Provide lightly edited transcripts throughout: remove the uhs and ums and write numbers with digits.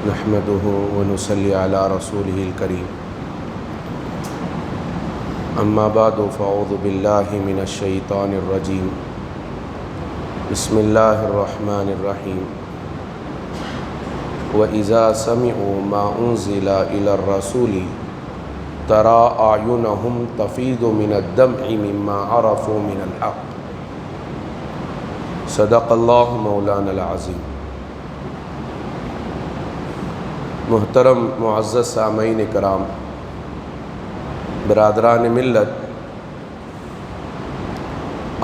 نحمده ونصلي على رسوله الكريم أما بعد فأعوذ بالله من الشيطان الرجيم بسم الله الرحمن الرحيم وإذا سمعوا ما أنزل إلى الرسول ترى أعينهم تفيض من الدمع مما عرفوا من الحق صدق الله مولانا العظيم۔ محترم معزز سامعین کرام، برادران ملت،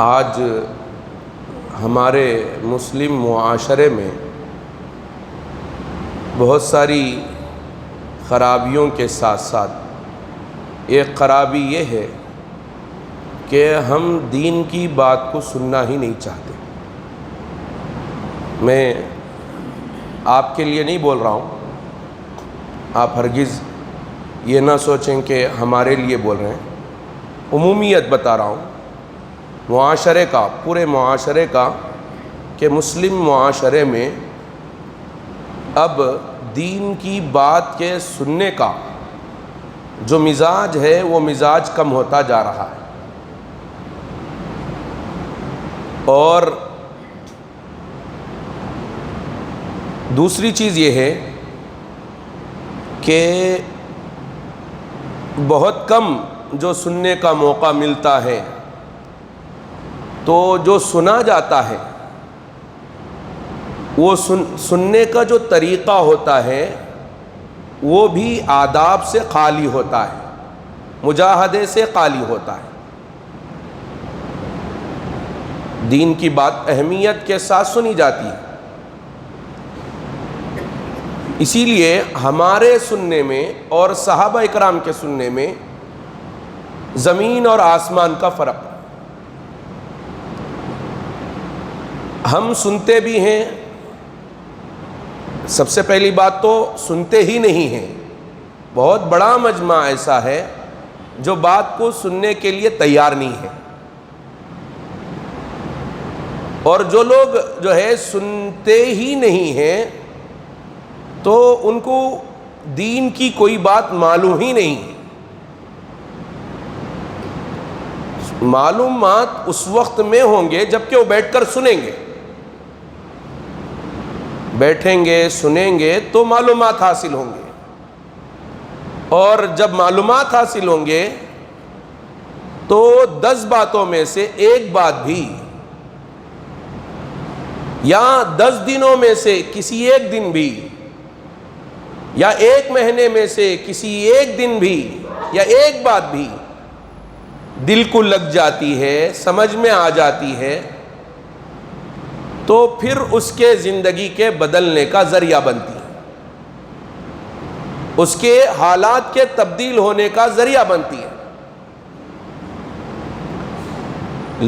آج ہمارے مسلم معاشرے میں بہت ساری خرابیوں کے ساتھ ساتھ ایک خرابی یہ ہے کہ ہم دین کی بات کو سننا ہی نہیں چاہتے۔ میں آپ کے لیے نہیں بول رہا ہوں، آپ ہرگز یہ نہ سوچیں کہ ہمارے لیے بول رہے ہیں، عمومیت بتا رہا ہوں معاشرے کا، پورے معاشرے کا، کہ مسلم معاشرے میں اب دین کی بات کے سننے کا جو مزاج ہے وہ مزاج کم ہوتا جا رہا ہے۔ اور دوسری چیز یہ ہے کہ بہت کم جو سننے کا موقع ملتا ہے، تو جو سنا جاتا ہے وہ سننے کا جو طریقہ ہوتا ہے وہ بھی آداب سے خالی ہوتا ہے، مجاہدے سے خالی ہوتا ہے۔ دین کی بات اہمیت کے ساتھ سنی جاتی ہے، اسی لیے ہمارے سننے میں اور صحابہ اکرام کے سننے میں زمین اور آسمان کا فرق ہے۔ ہم سنتے بھی ہیں، سب سے پہلی بات تو سنتے ہی نہیں ہیں۔ بہت بڑا مجمع ایسا ہے جو بات کو سننے کے لیے تیار نہیں ہے، اور جو لوگ جو ہے سنتے ہی نہیں ہیں تو ان کو دین کی کوئی بات معلوم ہی نہیں ہے۔ معلومات اس وقت میں ہوں گے جب کہ وہ بیٹھ کر سنیں گے، بیٹھیں گے سنیں گے تو معلومات حاصل ہوں گے، اور جب معلومات حاصل ہوں گے تو 10 باتوں میں سے ایک بات بھی، یا 10 دنوں میں سے کسی ایک دن بھی، یا ایک مہینے میں سے کسی ایک دن بھی، یا ایک بات بھی دل کو لگ جاتی ہے، سمجھ میں آ جاتی ہے، تو پھر اس کے زندگی کے بدلنے کا ذریعہ بنتی ہے، اس کے حالات کے تبدیل ہونے کا ذریعہ بنتی ہے۔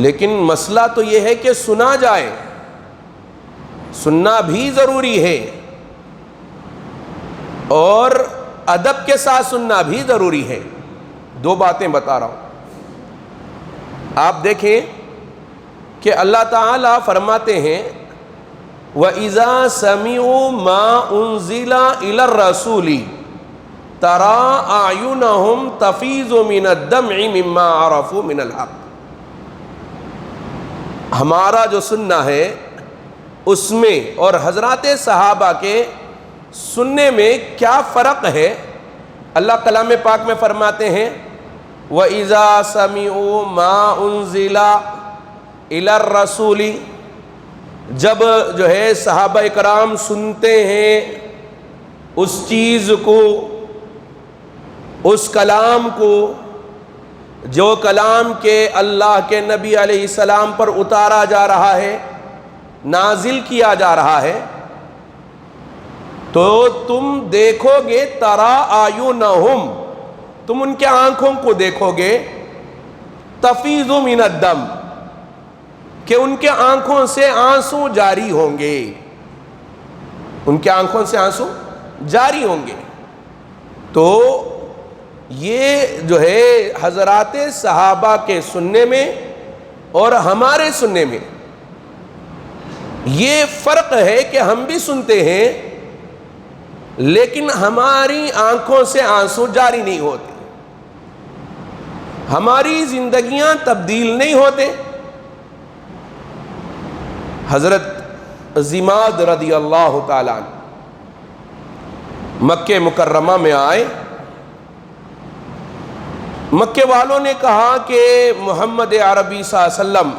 لیکن مسئلہ تو یہ ہے کہ سنا جائے، سننا بھی ضروری ہے، اور ادب کے ساتھ سننا بھی ضروری ہے۔ 2 باتیں بتا رہا ہوں، آپ دیکھیں کہ اللہ تعالیٰ فرماتے ہیں وَإِذَا سَمِعُوا مَا أُنزِلَ إِلَى الرَّسُولِ تَرَى أَعْيُنَهُمْ تَفِيضُ مِنَ الدَّمْعِ مِمَّا عَرَفُوا مِنَ الْحَقِّ۔ ہمارا جو سننا ہے اس میں اور حضرات صحابہ کے سننے میں کیا فرق ہے؟ اللہ کلام پاک میں فرماتے ہیں وَإِذَا سَمِعُوا مَا أُنزِلَ إِلَى الرَّسُولِ، جب جو ہے صحابہ کرام سنتے ہیں اس چیز کو، اس کلام کو جو کلام کے اللہ کے نبی علیہ السلام پر اتارا جا رہا ہے، نازل کیا جا رہا ہے، تو تم دیکھو گے ترا اعینہم، تم ان کے آنکھوں کو دیکھو گے، تفیض من الدم، کہ ان کے آنکھوں سے آنسو جاری ہوں گے، ان کے آنکھوں سے آنسو جاری ہوں گے۔ تو یہ جو ہے حضرات صحابہ کے سننے میں اور ہمارے سننے میں یہ فرق ہے کہ ہم بھی سنتے ہیں لیکن ہماری آنکھوں سے آنسو جاری نہیں ہوتے، ہماری زندگیاں تبدیل نہیں ہوتے۔ حضرت ضماد رضی اللہ تعالیٰ عنہ مکہ مکرمہ میں آئے۔ مکے والوں نے کہا کہ محمد عربی صلی اللہ علیہ وسلم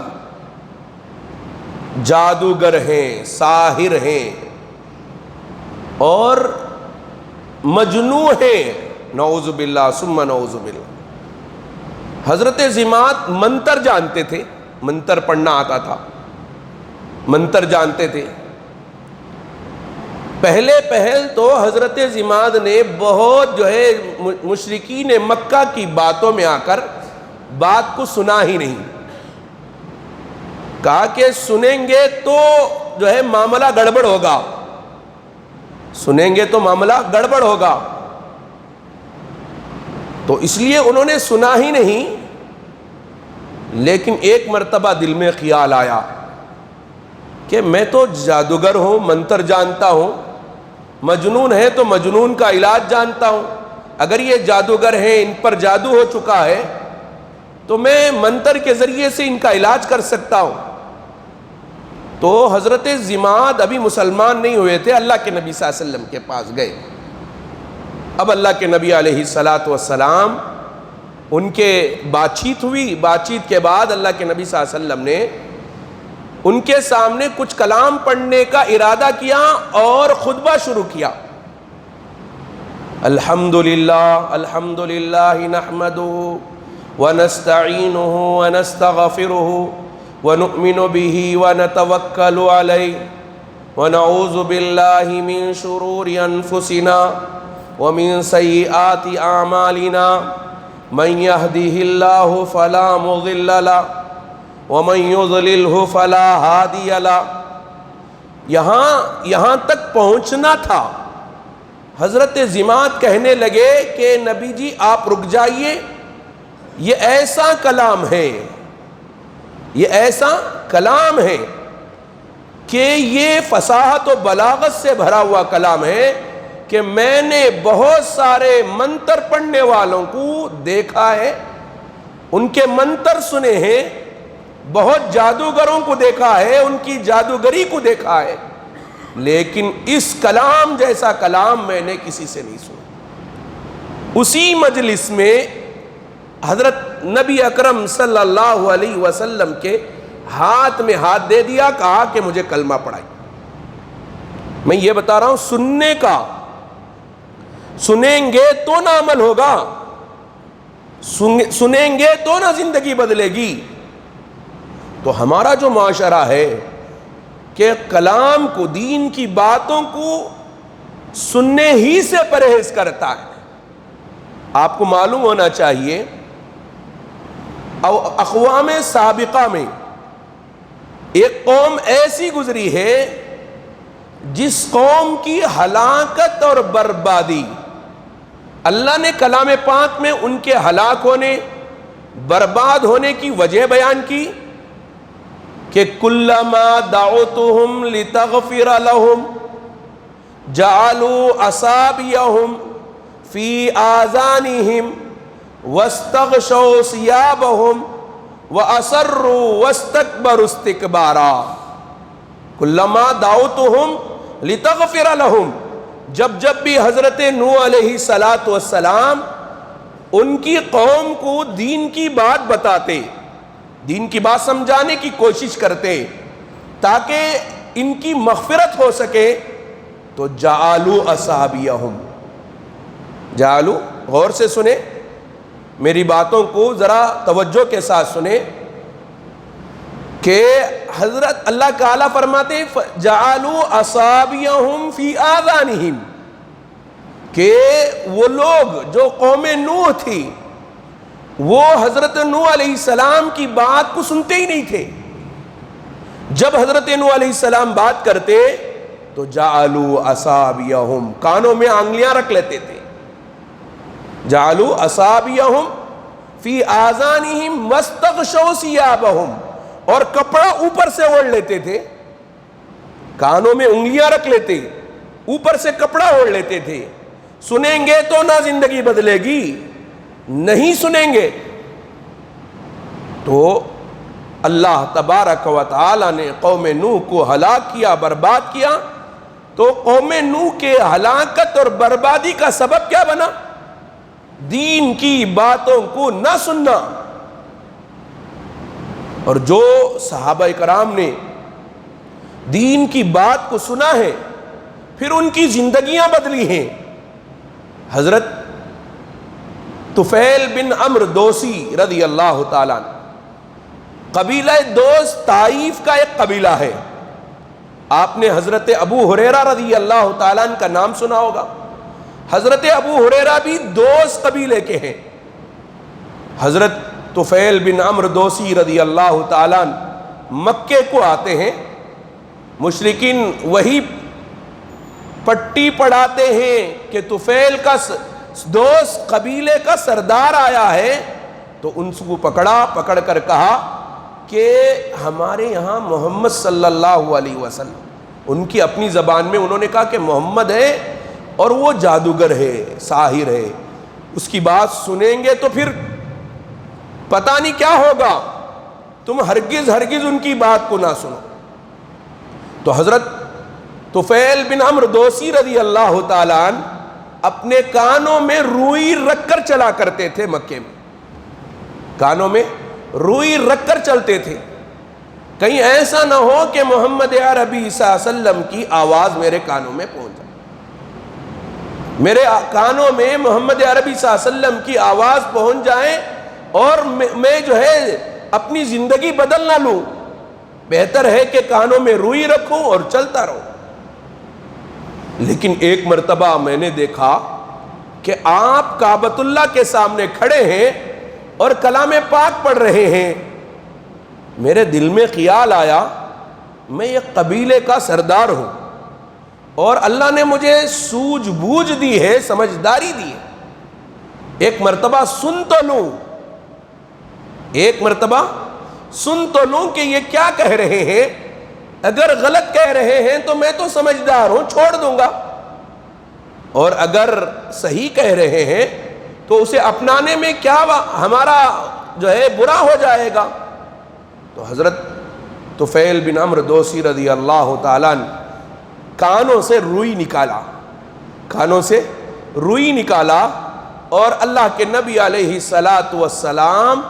جادوگر ہیں، ساحر ہیں اور مجنون ہیں، نعوذ باللہ ثم نعوذ باللہ۔ حضرت ضماد منتر جانتے تھے، منتر پڑھنا آتا تھا، منتر جانتے تھے۔ پہلے پہل تو حضرت ضماد نے بہت مشرکین مکہ کی باتوں میں آ کر بات کو سنا ہی نہیں، کہا کہ سنیں گے تو معاملہ گڑبڑ ہوگا، سنیں گے تو معاملہ گڑبڑ ہوگا، تو اس لیے انہوں نے سنا ہی نہیں۔ لیکن ایک مرتبہ دل میں خیال آیا کہ میں تو جادوگر ہوں، منتر جانتا ہوں، مجنون ہے تو مجنون کا علاج جانتا ہوں، اگر یہ جادوگر ہیں، ان پر جادو ہو چکا ہے تو میں منتر کے ذریعے سے ان کا علاج کر سکتا ہوں۔ تو حضرت ضماد ابھی مسلمان نہیں ہوئے تھے، اللہ کے نبی صلی اللہ علیہ وسلم کے پاس گئے۔ اب اللہ کے نبی علیہ السلام ان کے بات چیت ہوئی، بات چیت کے بعد اللہ کے نبی صلی اللہ علیہ وسلم نے ان کے سامنے کچھ کلام پڑھنے کا ارادہ کیا اور خطبہ شروع کیا۔ الحمدللہ الحمدللہ نحمدہ ونستعینہ ونستغفرہ ونؤمن بہ ونتوکل علیہ ونعوذ باللہ من شرور انفسنا ومن سیئات اعمالنا من یہدہ اللہ فلا مضل لہ ومن یضللہ فلا ہادی لہ۔ یہاں تک پہنچنا تھا، حضرت ضماد کہنے لگے کہ نبی جی آپ رک جائیے، یہ ایسا کلام ہے، یہ ایسا کلام ہے کہ یہ فصاحت و بلاغت سے بھرا ہوا کلام ہے کہ میں نے بہت سارے منتر پڑھنے والوں کو دیکھا ہے، ان کے منتر سنے ہیں، بہت جادوگروں کو دیکھا ہے، ان کی جادوگری کو دیکھا ہے، لیکن اس کلام جیسا کلام میں نے کسی سے نہیں سنا۔ اسی مجلس میں حضرت نبی اکرم صلی اللہ علیہ وسلم کے ہاتھ میں ہاتھ دے دیا، کہا کہ مجھے کلمہ پڑھائی۔ میں یہ بتا رہا ہوں سننے کا، سنیں گے تو نہ عمل ہوگا، سنیں گے تو نہ زندگی بدلے گی۔ تو ہمارا جو معاشرہ ہے کہ کلام کو، دین کی باتوں کو سننے ہی سے پرہیز کرتا ہے۔ آپ کو معلوم ہونا چاہیے اقوام سابقہ میں ایک قوم ایسی گزری ہے جس قوم کی ہلاکت اور بربادی اللہ نے کلام پاک میں ان کے ہلاک ہونے، برباد ہونے کی وجہ بیان کی کہ کلما دعوتہم لتغفر لہم جعلوا اصابعہم فی آذانہم واستغشوا ثیابہم واسروا واستکبروا استکبارا۔ کلما دعوتہم لتغفر لہم، جب بھی حضرت نوح علیہ السلام ان کی قوم کو دین کی بات بتاتے، دین کی بات سمجھانے کی کوشش کرتے تاکہ ان کی مغفرت ہو سکے، تو جعلوا اصابعہم، جعلوا، غور سے سنیں، میری باتوں کو ذرا توجہ کے ساتھ سنیں کہ حضرت اللہ تعالیٰ فرماتے جعلوا اصابعہم فی آذانہم، کہ وہ لوگ جو قوم نوح تھی وہ حضرت نوح علیہ السلام کی بات کو سنتے ہی نہیں تھے۔ جب حضرت نوح علیہ السلام بات کرتے تو جعلوا اصابعہم، کانوں میں آنگلیاں رکھ لیتے تھے، جعلوا اصابعہم فی آذانہم واستغشوا ثیابہم، اور کپڑا اوپر سے اوڑھ لیتے تھے، کانوں میں انگلیاں رکھ لیتے، اوپر سے کپڑا اوڑھ لیتے تھے. سنیں گے تو نہ زندگی بدلے گی, نہیں سنیں گے تو اللہ تبارک و تعالی نے قوم نوح کو ہلاک کیا, برباد کیا. تو قوم نوح کے ہلاکت اور بربادی کا سبب کیا بنا؟ دین کی باتوں کو نہ سننا. اور جو صحابہ کرام نے دین کی بات کو سنا ہے پھر ان کی زندگیاں بدلی ہیں. حضرت طفیل بن عمرو دوسی رضی اللہ تعالیٰ عنہ, قبیلہ دوس طائف کا ایک قبیلہ ہے. آپ نے حضرت ابو ہریرہ رضی اللہ تعالیٰ عنہ کا نام سنا ہوگا. حضرت ابو ہریرہ بھی دوس قبیلے کے ہیں. حضرت طفیل بن عمرو دوسی رضی اللہ تعالیٰ عنہ مکے کو آتے ہیں. مشرکین وہی پٹی پڑھاتے ہیں کہ طفیل کا دوست قبیلے کا سردار آیا ہے. تو ان کو پکڑ کر کہا کہ ہمارے یہاں محمد صلی اللہ علیہ وسلم, ان کی اپنی زبان میں انہوں نے کہا کہ محمد ہے اور وہ جادوگر ہے, ساحر ہے, اس کی بات سنیں گے تو پھر پتہ نہیں کیا ہوگا, تم ہرگز ان کی بات کو نہ سنو. تو حضرت طفیل بن عمرو دوسی رضی اللہ تعالیٰ عنہ اپنے کانوں میں روئی رکھ کر چلا کرتے تھے. مکے میں کانوں میں روئی رکھ کر چلتے تھے, کہیں ایسا نہ ہو کہ محمد عربی صلی اللہ علیہ وسلم کی آواز میرے کانوں میں پہنچ جائے, میرے کانوں میں محمد عربی صلی اللہ علیہ وسلم کی آواز پہنچ جائے اور میں جو ہے اپنی زندگی بدل نہ لوں. بہتر ہے کہ کانوں میں روئی رکھوں اور چلتا رہوں. لیکن ایک مرتبہ میں نے دیکھا کہ آپ کعبۃ اللہ کے سامنے کھڑے ہیں اور کلام پاک پڑھ رہے ہیں. میرے دل میں خیال آیا میں ایک قبیلے کا سردار ہوں اور اللہ نے مجھے سوجھ بوجھ دی ہے, سمجھداری دی ہے. ایک مرتبہ سن تو لوں کہ یہ کیا کہہ رہے ہیں. اگر غلط کہہ رہے ہیں تو میں تو سمجھدار ہوں, چھوڑ دوں گا, اور اگر صحیح کہہ رہے ہیں تو اسے اپنانے میں کیا ہمارا جو ہے برا ہو جائے گا. تو حضرت طفیل بن عمرو دوسی رضی اللہ تعالیٰ عنہ کانوں سے روئی نکالا اور اللہ کے نبی علیہ الصلاۃ والسلام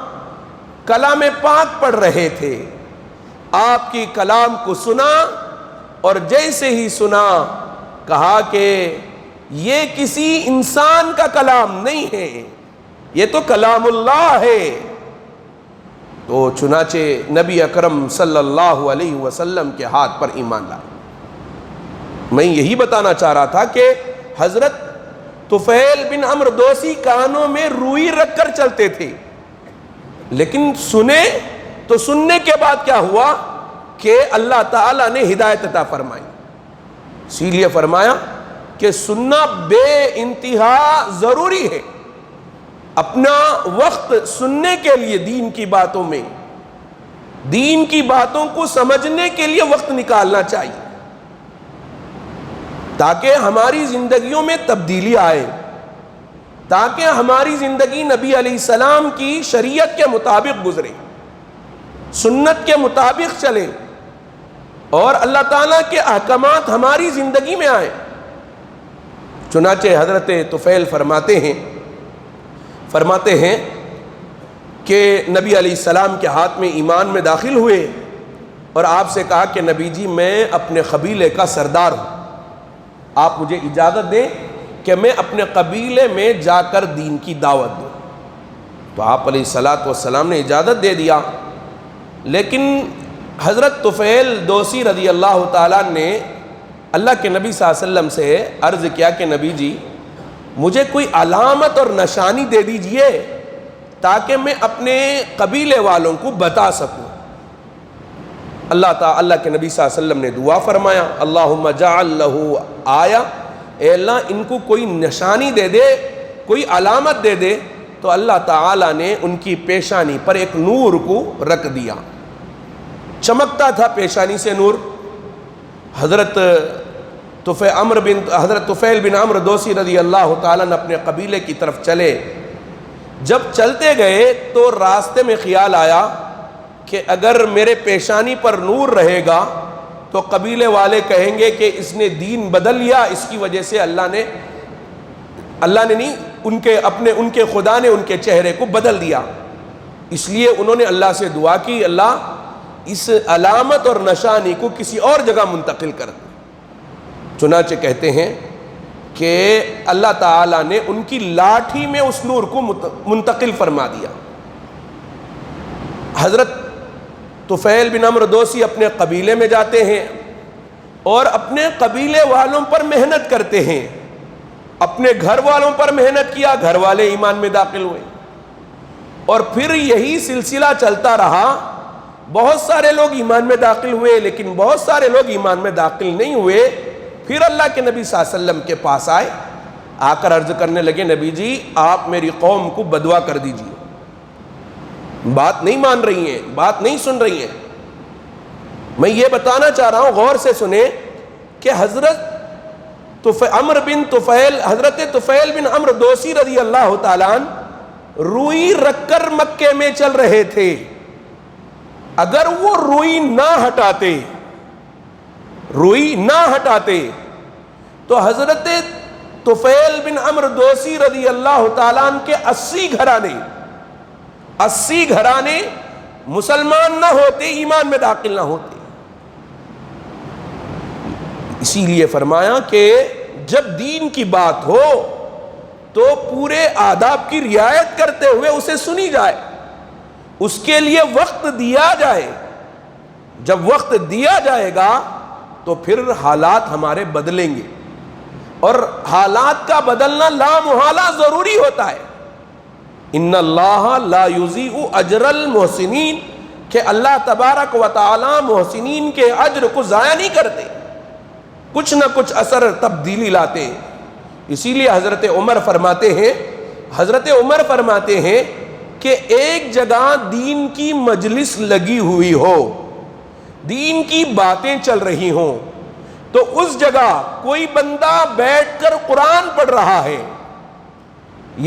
کلام پاک پڑھ رہے تھے. آپ کی کلام کو سنا اور جیسے ہی سنا کہا کہ یہ کسی انسان کا کلام نہیں ہے, یہ تو کلام اللہ ہے. تو چنانچہ نبی اکرم صلی اللہ علیہ وسلم کے ہاتھ پر ایمان لائے. میں یہی بتانا چاہ رہا تھا کہ حضرت طفیل بن عمرو دوسی کانوں میں روئی رکھ کر چلتے تھے, لیکن سنے تو سننے کے بعد کیا ہوا کہ اللہ تعالیٰ نے ہدایت عطا فرمائی. اسی لیے فرمایا کہ سننا بے انتہا ضروری ہے. اپنا وقت سننے کے لیے دین کی باتوں میں, دین کی باتوں کو سمجھنے کے لیے وقت نکالنا چاہیے تاکہ ہماری زندگیوں میں تبدیلی آئے, تاکہ ہماری زندگی نبی علیہ السلام کی شریعت کے مطابق گزرے, سنت کے مطابق چلے اور اللہ تعالیٰ کے احکامات ہماری زندگی میں آئیں. چنانچہ حضرت طفیل فرماتے ہیں کہ نبی علیہ السلام کے ہاتھ میں ایمان میں داخل ہوئے اور آپ سے کہا کہ نبی جی میں اپنے قبیلے کا سردار ہوں, آپ مجھے اجازت دیں کہ میں اپنے قبیلے میں جا کر دین کی دعوت دوں. تو آپ علیہ الصلاۃ والسلام نے اجازت دے دیا. لیکن حضرت طفیل دوسی رضی اللہ تعالیٰ نے اللہ کے نبی صلی اللہ علیہ وسلم سے عرض کیا کہ نبی جی مجھے کوئی علامت اور نشانی دے دیجئے تاکہ میں اپنے قبیلے والوں کو بتا سکوں. اللہ کے نبی صلی اللہ علیہ وسلم نے دعا فرمایا, اللہم جعل لہ آیا, اے اللہ ان کو کوئی نشانی دے دے, کوئی علامت دے دے. تو اللہ تعالیٰ نے ان کی پیشانی پر ایک نور کو رکھ دیا, چمکتا تھا پیشانی سے نور. حضرت حضرت طفیل بن عمرو دوسی رضی اللہ تعالیٰ عنہ اپنے قبیلے کی طرف چلے. جب چلتے گئے تو راستے میں خیال آیا کہ اگر میرے پیشانی پر نور رہے گا تو قبیلے والے کہیں گے کہ اس نے دین بدل لیا, اس کی وجہ سے اللہ نے نہیں, ان کے خدا نے ان کے چہرے کو بدل دیا. اس لیے انہوں نے اللہ سے دعا کی, اللہ اس علامت اور نشانی کو کسی اور جگہ منتقل کر دے. چنانچہ کہتے ہیں کہ اللہ تعالیٰ نے ان کی لاٹھی میں اس نور کو منتقل فرما دیا. حضرت طفیل بن عمرو دوسی اپنے قبیلے میں جاتے ہیں اور اپنے قبیلے والوں پر محنت کرتے ہیں. اپنے گھر والوں پر محنت کیا, گھر والے ایمان میں داخل ہوئے, اور پھر یہی سلسلہ چلتا رہا. بہت سارے لوگ ایمان میں داخل ہوئے, لیکن بہت سارے لوگ ایمان میں داخل نہیں ہوئے. پھر اللہ کے نبی صلی اللہ علیہ وسلم کے پاس آئے, آ کر عرض کرنے لگے, نبی جی آپ میری قوم کو بدعا کر دیجیے, بات نہیں مان رہی ہیں, بات نہیں سن رہی ہیں. میں یہ بتانا چاہ رہا ہوں, غور سے سنیں کہ حضرت طفیل بن عمرو دوسی رضی اللہ تعالیٰ عنہ روئی رکھ کر مکے میں چل رہے تھے. اگر وہ روئی نہ ہٹاتے تو حضرت طفیل بن عمرو دوسی رضی اللہ تعالیٰ عنہ کے 80 گھرانے مسلمان نہ ہوتے, ایمان میں داخل نہ ہوتے. اسی لیے فرمایا کہ جب دین کی بات ہو تو پورے آداب کی رعایت کرتے ہوئے اسے سنی جائے, اس کے لیے وقت دیا جائے. جب وقت دیا جائے گا تو پھر حالات ہمارے بدلیں گے, اور حالات کا بدلنا لامحالہ ضروری ہوتا ہے. ان اللہ لا یضیع اجر المحسنین, کہ اللہ تبارک و تعالی محسنین کے اجر کو ضائع نہیں کرتے, کچھ نہ کچھ اثر تبدیلی لاتے ہیں. اسی لیے حضرت عمر فرماتے ہیں کہ ایک جگہ دین کی مجلس لگی ہوئی ہو, دین کی باتیں چل رہی ہوں, تو اس جگہ کوئی بندہ بیٹھ کر قرآن پڑھ رہا ہے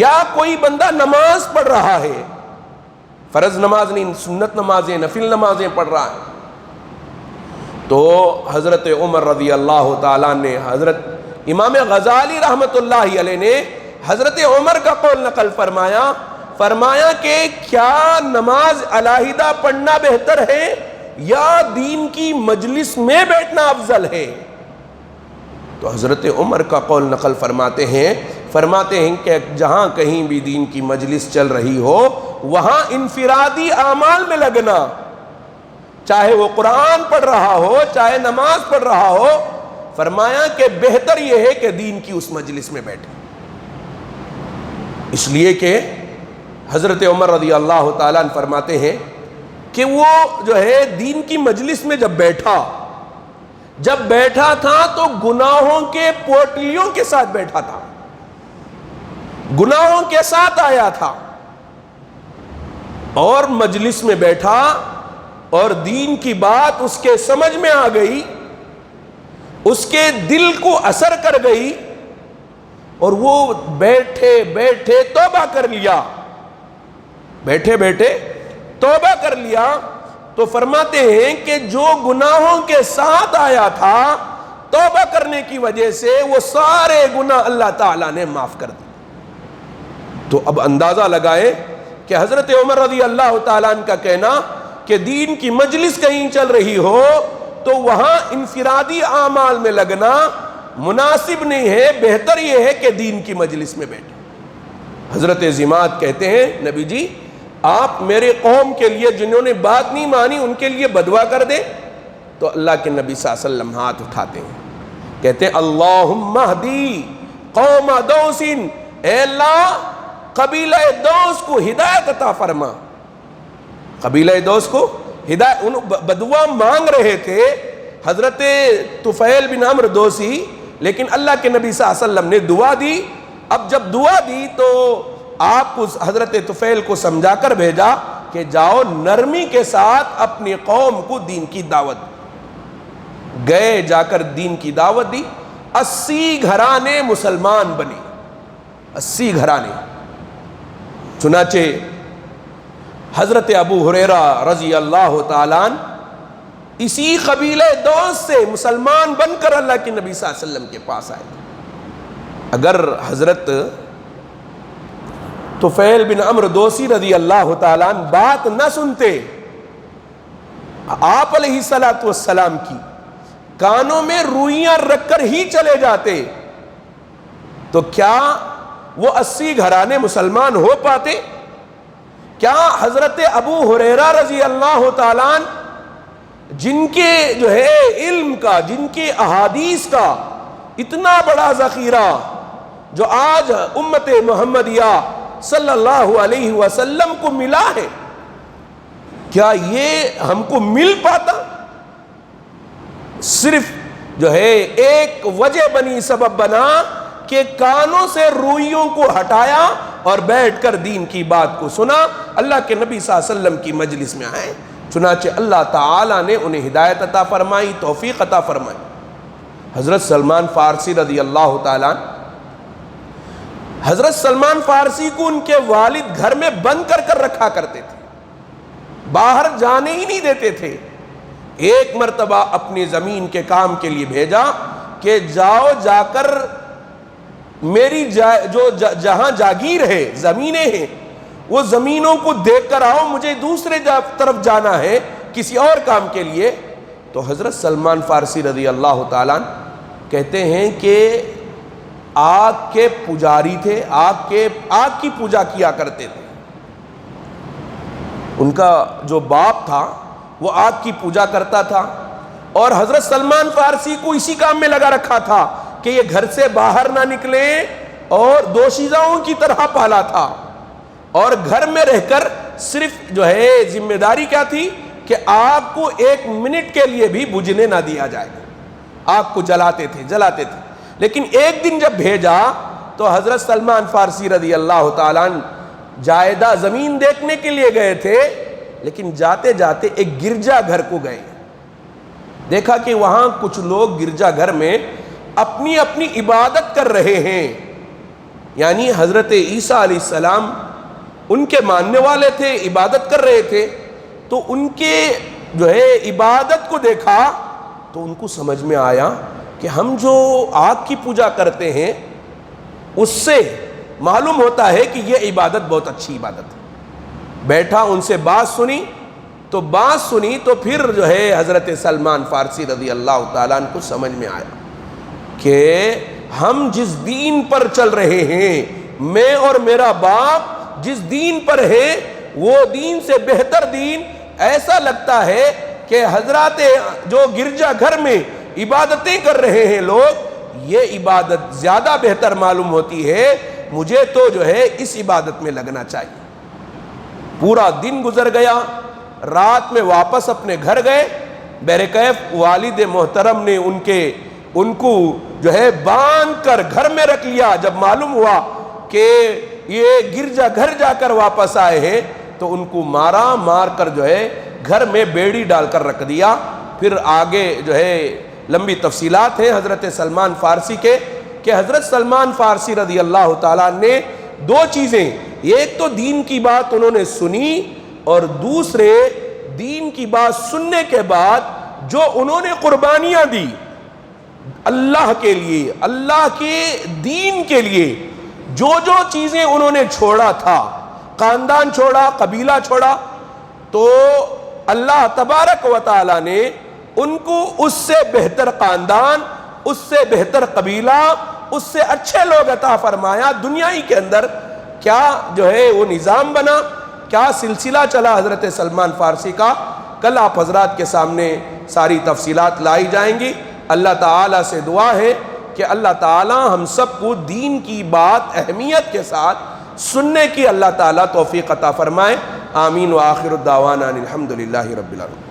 یا کوئی بندہ نماز پڑھ رہا ہے, فرض نماز نہیں, سنت نمازیں, نفل نمازیں پڑھ رہا ہے, تو حضرت عمر رضی اللہ تعالیٰ نے, حضرت امام غزالی رحمت اللہ علیہ نے حضرت عمر کا قول نقل فرمایا کہ کیا نماز علیحدہ پڑھنا بہتر ہے یا دین کی مجلس میں بیٹھنا افضل ہے؟ تو حضرت عمر کا قول نقل فرماتے ہیں کہ جہاں کہیں بھی دین کی مجلس چل رہی ہو وہاں انفرادی اعمال میں لگنا, چاہے وہ قرآن پڑھ رہا ہو چاہے نماز پڑھ رہا ہو, فرمایا کہ بہتر یہ ہے کہ دین کی اس مجلس میں بیٹھے. اس لیے کہ حضرت عمر رضی اللہ تعالیٰ عنہ فرماتے ہیں کہ وہ جو ہے دین کی مجلس میں جب بیٹھا تھا تو گناہوں کے پوٹلیوں کے ساتھ بیٹھا تھا, گناہوں کے ساتھ آیا تھا, اور مجلس میں بیٹھا اور دین کی بات اس کے سمجھ میں آ گئی, اس کے دل کو اثر کر گئی, اور وہ بیٹھے توبہ کر لیا. تو فرماتے ہیں کہ جو گناہوں کے ساتھ آیا تھا توبہ کرنے کی وجہ سے وہ سارے گناہ اللہ تعالیٰ نے معاف کر دیے. تو اب اندازہ لگائیں کہ حضرت عمر رضی اللہ تعالیٰ عنہ کا کہنا کہ دین کی مجلس کہیں چل رہی ہو تو وہاں انفرادی اعمال میں لگنا مناسب نہیں ہے, بہتر یہ ہے کہ دین کی مجلس میں بیٹھے. حضرت زماد کہتے ہیں, نبی جی آپ میرے قوم کے لیے جنہوں نے بات نہیں مانی ان کے لیے بدعا کر دیں. تو اللہ کے نبی صلی اللہ علیہ وسلم ہاتھ اٹھاتے ہیں, کہتے ہیں اللہم اہدی قوم دوس, اے اللہ قبیلہ دوس کو ہدایت عطا فرما. قبیلہ دوس کو ہدایت, بدعا مانگ رہے تھے حضرت طفیل بن عمرو دوسی, لیکن اللہ کے نبی صلی اللہ علیہ وسلم نے دعا دی. اب جب دعا دی تو آپ حضرت طفیل کو سمجھا کر بھیجا کہ جاؤ نرمی کے ساتھ اپنی قوم کو دین کی دعوت. گئے, جا کر دین کی دعوت دی. 80 گھرانے مسلمان بنے، 80 گھرانے۔ چنانچہ حضرت ابو ہریرہ رضی اللہ تعالیٰ عنہ اسی قبیلہ دوس سے مسلمان بن کر اللہ کے نبی صلی اللہ علیہ وسلم کے پاس آئے۔ اگر حضرت طفیل بن عمرو دوسی رضی اللہ تعالیٰ عنہ بات نہ سنتے، آپ علیہ السلام کی کانوں میں روئیاں رکھ کر ہی چلے جاتے، تو کیا وہ 80 گھرانے مسلمان ہو پاتے؟ کیا حضرت ابو ہریرہ رضی اللہ تعالیٰ عنہ جن کے علم کا، جن کے احادیث کا اتنا بڑا ذخیرہ جو آج امت محمدیہ صلی اللہ علیہ وسلم کو ملا ہے، کیا یہ ہم کو مل پاتا؟ صرف ایک وجہ بنی، سبب بنا کہ کانوں سے روئیوں کو ہٹایا اور بیٹھ کر دین کی بات کو سنا، اللہ کے نبی صلی اللہ علیہ وسلم کی مجلس میں آئے۔ چنانچہ اللہ تعالیٰ نے انہیں ہدایت عطا فرمائی، توفیق عطا فرمائی۔ حضرت سلمان فارسی رضی اللہ تعالیٰ عنہ، حضرت سلمان فارسی کو ان کے والد گھر میں بند کر رکھا کرتے تھے، باہر جانے ہی نہیں دیتے تھے۔ ایک مرتبہ اپنی زمین کے کام کے لیے بھیجا کہ جاؤ، جا کر میری جو جہاں جاگیر ہے، زمینیں ہیں، وہ زمینوں کو دیکھ کر آؤ، مجھے دوسرے طرف جانا ہے کسی اور کام کے لیے۔ تو حضرت سلمان فارسی رضی اللہ تعالیٰ عنہ کہتے ہیں کہ آگ کے پجاری تھے، آگ کی پوجا کیا کرتے تھے۔ ان کا جو باپ تھا وہ آگ کی پوجا کرتا تھا، اور حضرت سلمان فارسی کو اسی کام میں لگا رکھا تھا کہ یہ گھر سے باہر نہ نکلیں، اور دوشیزاؤں کی طرح پالا تھا، اور گھر میں رہ کر صرف ذمہ داری کیا تھی کہ آگ کو 1 منٹ کے لیے بھی بجھنے نہ دیا جائے۔ آگ کو جلاتے تھے۔ لیکن ایک دن جب بھیجا تو حضرت سلمان فارسی رضی اللہ تعالیٰ عنہ جائیداد زمین دیکھنے کے لیے گئے تھے، لیکن جاتے جاتے ایک گرجا گھر کو گئے، دیکھا کہ وہاں کچھ لوگ گرجا گھر میں اپنی اپنی عبادت کر رہے ہیں، یعنی حضرت عیسیٰ علیہ السلام ان کے ماننے والے تھے، عبادت کر رہے تھے۔ تو ان کے عبادت کو دیکھا تو ان کو سمجھ میں آیا کہ ہم جو آگ کی پوجا کرتے ہیں اس سے معلوم ہوتا ہے کہ یہ عبادت بہت اچھی عبادت ہے۔ بیٹھا، ان سے بات سنی تو پھر حضرت سلمان فارسی رضی اللہ تعالیٰ عنہ کو سمجھ میں آیا کہ ہم جس دین پر چل رہے ہیں، میں اور میرا باپ جس دین پر ہے، وہ دین سے بہتر دین ایسا لگتا ہے کہ حضرات جو گرجا گھر میں عبادتیں کر رہے ہیں لوگ، یہ عبادت زیادہ بہتر معلوم ہوتی ہے، مجھے تو اس عبادت میں لگنا چاہیے۔ پورا دن گزر گیا، رات میں واپس اپنے گھر گئے۔ بہرکیف والد محترم نے ان کو باندھ کر گھر میں رکھ لیا۔ جب معلوم ہوا کہ یہ گرجا گھر جا کر واپس آئے ہیں تو ان کو مار کر گھر میں بیڑی ڈال کر رکھ دیا۔ پھر آگے لمبی تفصیلات ہیں حضرت سلمان فارسی کے، کہ حضرت سلمان فارسی رضی اللہ تعالیٰ نے 2 چیزیں، ایک تو دین کی بات انہوں نے سنی، اور دوسرے دین کی بات سننے کے بعد جو انہوں نے قربانیاں دی اللہ کے لیے، اللہ کے دین کے لیے، جو چیزیں انہوں نے چھوڑا تھا، خاندان چھوڑا، قبیلہ چھوڑا، تو اللہ تبارک و تعالی نے ان کو اس سے بہتر خاندان، اس سے بہتر قبیلہ، اس سے اچھے لوگ عطا فرمایا۔ دنیا ہی کے اندر کیا وہ نظام بنا، کیا سلسلہ چلا حضرت سلمان فارسی کا، کل آپ حضرات کے سامنے ساری تفصیلات لائی جائیں گی۔ اللہ تعالیٰ سے دعا ہے کہ اللہ تعالیٰ ہم سب کو دین کی بات اہمیت کے ساتھ سننے کی اللہ تعالیٰ توفیق عطا فرمائے۔ آمین وآخر الدعوانا الحمدللہ رب العالمین۔